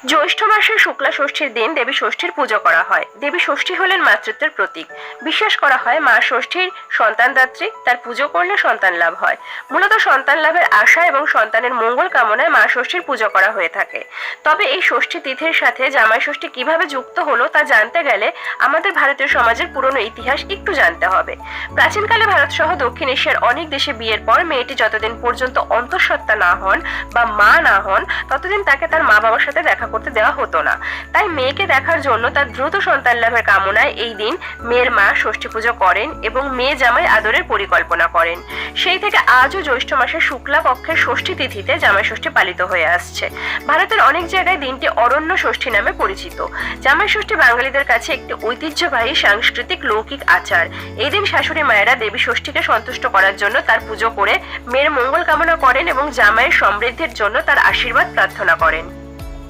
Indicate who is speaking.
Speaker 1: জ্যৈষ্ঠ মাসের শুক্লা ষষ্ঠীর দিন দেবী ষষ্ঠীর পুজো করা হয়। দেবী ষষ্ঠী হলেন মাতৃত্বের প্রতীক। বিশ্বাস করা হয় মা ষষ্ঠীর সন্তানদাত্রী, তার পুজো করলে সন্তান লাভ হয়। মূলত সন্তান লাভের আশা এবং সন্তানের মঙ্গল কামনায় মা ষষ্ঠীর পুজো করা হয়ে থাকে। তবে এই ষষ্ঠী তিথির সাথে জামাই ষষ্ঠী কিভাবে যুক্ত হলো তা জানতে গেলে আমাদের ভারতীয় সমাজের পুরনো ইতিহাস একটু জানতে হবে। প্রাচীনকালে ভারত সহ দক্ষিণ এশিয়ার অনেক দেশে বিয়ের পর মেয়েটি যতদিন পর্যন্ত অন্তঃসত্ত্বা না হন বা মা না হন ততদিন তাকে তার মা বাবার সাথে দেখা করতে দেওয়া হতো না। তাই মেয়েকে দেখার জন্য তার দ্রুত সন্তান লাভের কামনায় এই দিন মেয়ের মা ষষ্ঠী পুজো করেন এবং মেয়ে জামাই আদরের পরিকল্পনা করেন। সেই থেকে আজও জ্যৈষ্ঠ মাসের শুক্লা পক্ষের ষষ্ঠী তিথিতে জামাই ষষ্ঠী পালিত হয়ে আসছে। ভারতের অনেক জায়গায় দিনটি অরণ্য ষষ্ঠী নামে পরিচিত। জামাই ষষ্ঠী বাঙালিদের কাছে একটি ঐতিহ্যবাহী সাংস্কৃতিক লৌকিক আচার। এই দিন শাশুড়ি মায়েরা দেবী ষষ্ঠীকে সন্তুষ্ট করার জন্য তার পুজো করে মেয়ের মঙ্গল কামনা করেন এবং জামাইয়ের সমৃদ্ধির জন্য তার আশীর্বাদ প্রার্থনা করেন।